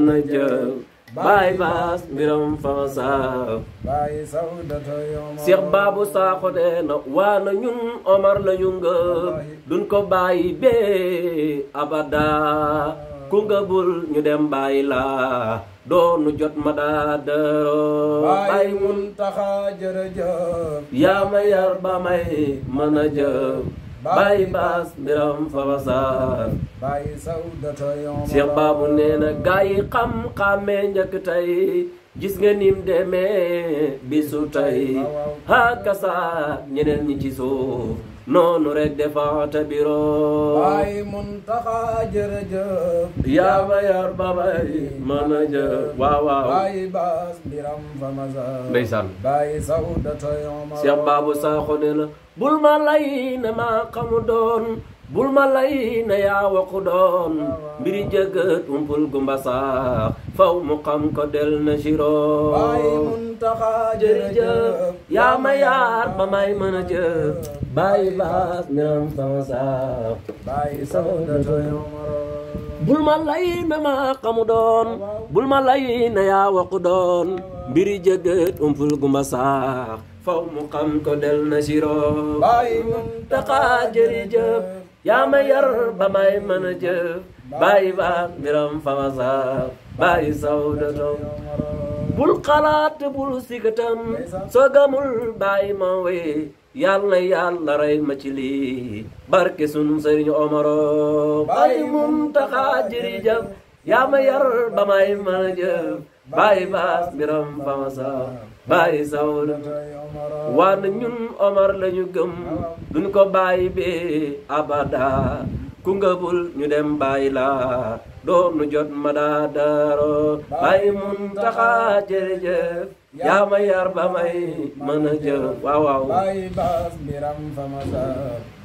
na jëf baay baas mbiram fansa baay sawdata yoma Seex Baabu Saaxo de na waa na ñun Omar la ñu ngëb duñ ko bàyyi bee abada ku ngëbul ñu dem bàyyi la doonu jot ma daa dëroo baay Muntaxa jërëjëf yaa ma yar ba may mën a jëf baay baas mbiram fansa baay sawdata yoma Seex Baabu nee na gaa yi xam-xàmmee njëkk tey gis nga nim demee bisu tey hakasa ñeneen ñi ci suuf noonu rek defanta biro baay Muntaxa jërëjëf yaa ma yar ba may mën a jëf waaw waaw baay baas mbiram famasa ndeysaan baay sawdata yoma Seex Baabu Saaxo nee na bul ma lay na maa xamu doon bul ma lay na yaa waxu doon mbiri jëgët umpul gumba saax faw mu xam ko del na siro baay Muntaxa jërëjëf yaa ma yaar ba may mën a jëf baay baas mbiram sama saax baay sawdata yoma bul ma lay na ma xamu doon bul ma lay na yaa waxu doon mbiri jëgët umpul gumba saax faw mu xam ko del na siro baay Muntaxa jërëjëf yaa ma yar ba may mën a jëf baay baas mbiram fama sax baay sawdato bul xalaat bul sikatam soo gamul baay ma wee yàlla na yàlla rey ma ci lii barke sunu sëriñ Omaro baay Muntaxa jërëjëf yaa ma yar ba may mën a jëf baay baas mbiram fama sax baay sawdato waa na ñun Omar lañu gëm duñ ko bàyyi bee abada ku ngëbul ñu dem bàyyi la doonu jot ma daa daro baay Muntaxa jërëjëf yaa ma yar ba may mën a jëf waaw waaw baay baas mbiram famasa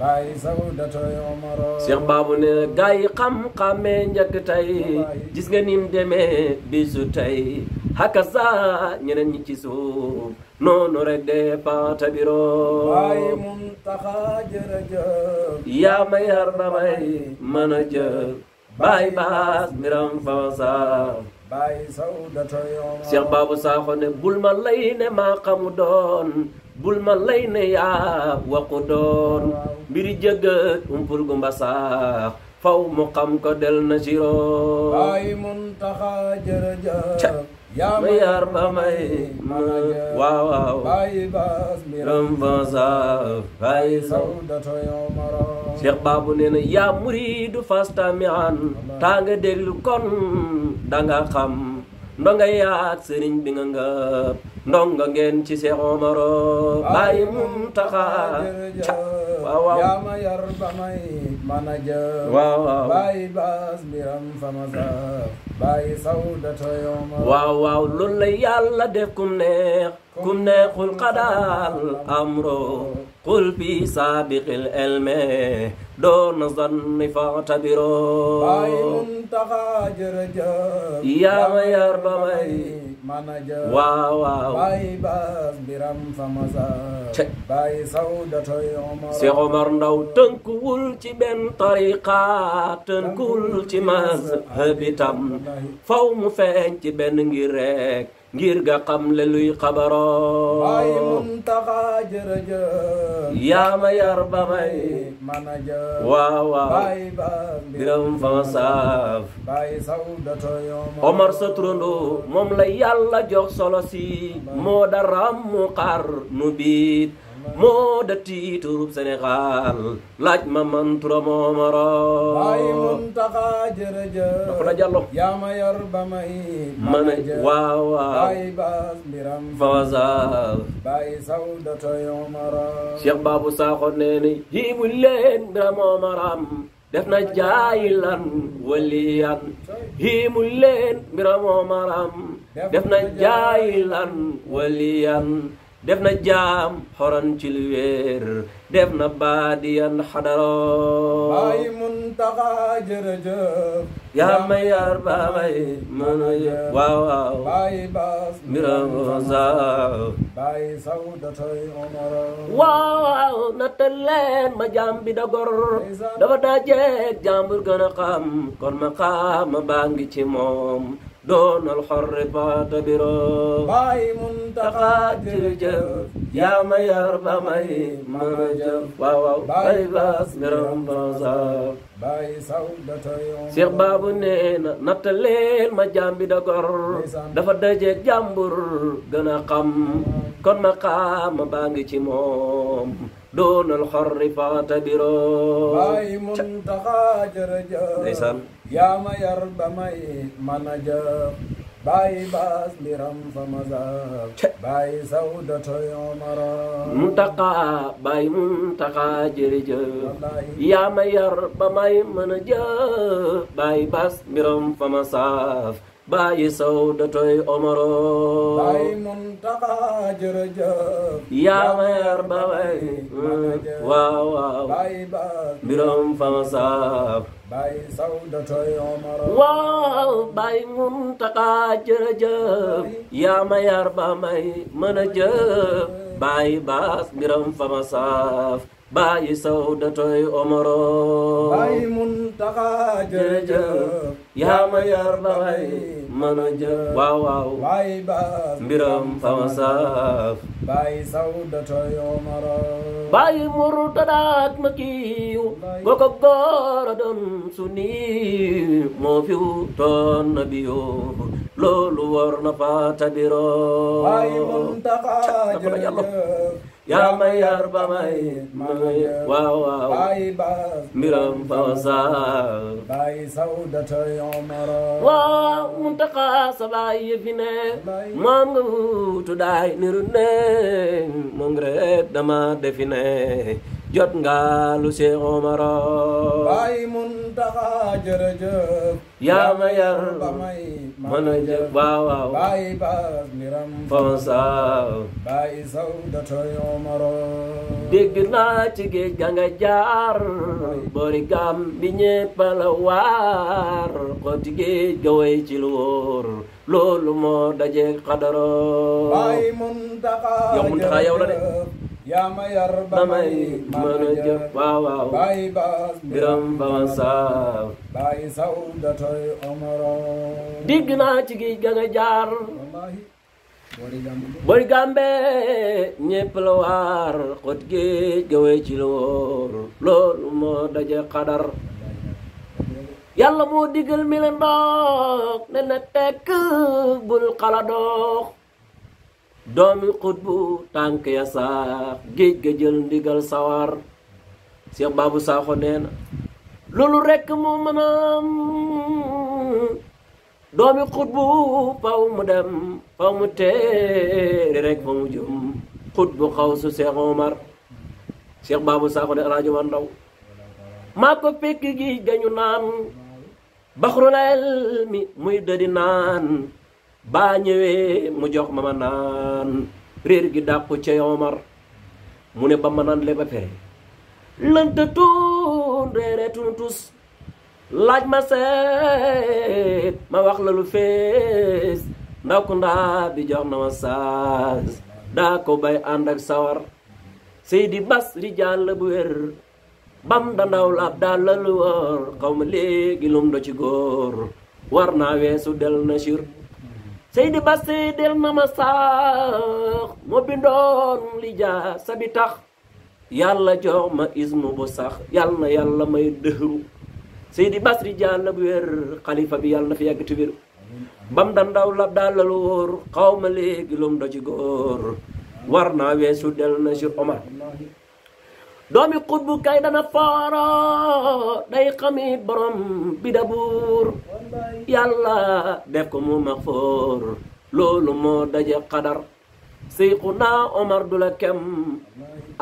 baay sawdata yoma Seex Baabu ne gaa yi xam-xàmmee njëkk tey gis nga nim demee bisu tey hakasa ñeneen ñi ci suuf noonu rek de panta biro baay Muntaxa jërëjëf yaa ma yar ba may mën a jëf baay baas mbiram fansa baay sawdata yoma Seex Baabu Saaxo ne bul ma lay ne maa xamu doon bul ma lay ne yaa waxu doon mbiri jëgët umpul gumba saax faw mu xam ko del na siro baay Muntaxa jërëjëf yaa ma yar ba may waaw waaw baay baas mbiram mbiram fansa baay sawdata yoma Seex Baabu nee na yaa muriidu fastami'an taa nga déglu kon danga xam ndonga yaat sëriñ bi nga ngëp ndonga ngeen ci Seex Omaro baay Muntaxa waaw waaw yaa ma yar ba may mën a jëf waaw waaw baay baas mbiram famasa baay sawdata yoma waaw waaw loolu la yàlla def kum neexul xadaal amro qul bi saabiqil elme doon zanni fa'tabiro baay Muntaxa jërëjëf yaa ma yar ba may mën a jëf waaw waaw baay baas mbiram famasa baay sawdata yoma Seex Omar Ndaw tënkuwul ci benn tariqa tënkuwul ci mazhab itam faw mu feeñ ci benn ngir rek ngir ga xam le luy xabaro baay Muntaxa jërëjëf yaa ma yar ba may mën a jëf waaw waaw baay baas mbiram fansaaf baay sawdata yoma Omar sa turando moom la yàlla jox solo si moo da rammu xar nu biit moo da tiiturub Sénégal laaj ma man turam Omaro baay Muntaxa jërëjëf dafa la jàllo yaa ma yar ba may mën a waaw waaw baay baas mbiram fansaaf baay sawdata yoma Seex Baabu Saaxo nee ni hiibu leen mbiram Omaram def na jaayilan waliyan hiimu leen mbiram Omaram def na jaayilan waliyan def na jaam xoran ci lu wéer def na baadiyan xadaro baay Muntaxa jërëjëf yaa ma yar ba may mën a jëf waaw waaw baay baas mbiram saaf baay sawdata yoma waaw nattal leen ma jaam bi dagor dafa dajeeg jàmbur gën a xam kon ma baa ngi ci moom دون الحر فاعتبروا باي منتقى جرجف يا ما يربى ماي مرجف واو باي باس مرم بازار باي سودة يوم Cheikh Babou nee na nattaleel ma jàmbi da gor dafa dajeeg jàmbur gën a xam kon ma xaama baa ngi ci moom doonal xorri faatabiroo باي منتقى جرجف ndeysaan يا ما يربى ماي منجف باي باس مرم فمزاب باي سودة يوم Muntaqa Baay Muntaqa jërëjëf yaa ma yar ba may mën a jëf Baay Baas mbiram fa ma saaf Baay Sawdatoy Omaro باي منتقى جرجف yaa ma yar ba may waaw waaw باي باس mbiram fa ma saaf باي سودة يوم waaw Baay Muntaqa jërëjëf yaa ma yar ba may mën a jëf Baay Baas mbiram fa ma saaf Baay Sawdatoy Omaro باي منتقى جرجف yaa ma yar ba may mën a jëf waaw waaw باي باس mbiram fa ma saaf باي سودة يوم Baay Murtadaat ma kiiw koko góor a doon suni moo fi wutoon nabiyo loolu war na faatabiroo باي منتقى جرجف yaa ma yar ba may waaw waaw باي باس mbiram fa ma saaf باي سودة يوم waaw Muntaqa sa baay fi ne moom nga wutu daay niru ne moom nga reet dama defi ne jot nga lu Cheikh Omaro باي منتقى جرجف yaa ma yar بمي mën a jëf waaw waaw باي باس مرم fa ma saaf باي سودة يوم dégg naa ci géej ga nga jaar boori gam bi ñépp la waar xooti géej ga way ci lu wóor loolu moo dajeeg xadaro باي منتقى yow Muntaqa yow la de يا ما يربى ba may mën a jëf waaw waaw باي باس mbiram fa ma saaf باي سودة عمر dégg naa ci géej ga nga jaar والله وري جنب boori gambe ñépp la waar xooti géej ga way ci lu wóor loolu moo dajeeg xadar yàlla moo digal mi la ndox ne na tekk bul xala dox doomi xutbu tànk ya saax géej ga jël ndigal sawar Cheikh Babou Sakho nee na loolu rekk moo mën a am doomi xutbu faw mu dem faw mu teeri rek fa mu jëm xutbu xaw su Cheikh Omar Cheikh Babou Sakho ne rajo ma ndaw maa ko fekk gi gañu naan baxrul ilmi muy dëdi naan baa ñëwee mu jox ma naan réer gi dàqu ca Omar mu ne ba ma naan le ba pere lënta tuun réere tunu tus laaj ma seet ma wax la lu fees ndaw ku ndaa bi jox na ma saas daa ko bay ànd ak sawar Seydi Bas rijaal la bu wér bam da ndaw laab daal la lu wóor xaw ma léegi lum do ci góor war naa weesu del na sir Seydi Bas del na ma sax moo bindoon li jaa sabi tax yàlla jox ma ismu bu sax yàlla na yàlla may dëhru Seydi Bas rijaal la bu wér xalifa bi yàlla na fi yàgg te wér bam da ndaw laab daal la lu wóor xaw ma léegi lum do ci góor war naa weesu del na sir Omar doomi xutbu kay dana fooro day xami borom bi da buur yàlla def ko mu max foor loolu moo daje xadar Seyxuna Omar du la kem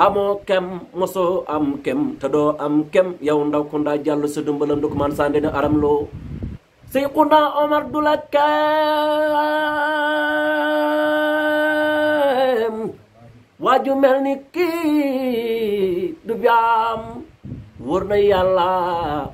amoo kem mosoo am kem te doo am kem yow ndaw ku ndaa jàll sa dumbalam du ko man sànde ne aram loo Seyxuna Omar du la kem waaju mel ni kii du jaam wóor na yàlla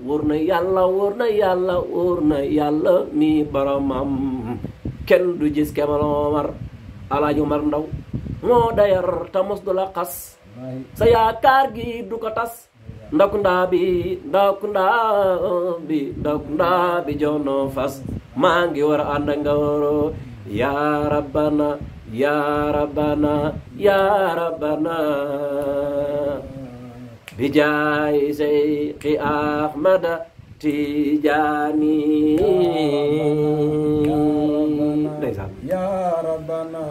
wóor na yàlla wóor na yàlla wóor na yàlla mi boromam kenn du gis kemal Omar Alaaji Omar Ndaw moo dayar ta mos du la xas sa yaakaar gi du ko tas ndakunda bi jono fas maa ngi war a ànd nga woro ya rabbana ya rabbana ya rabbana bijaay Seyxi Ahmada Tijaani ya rabbana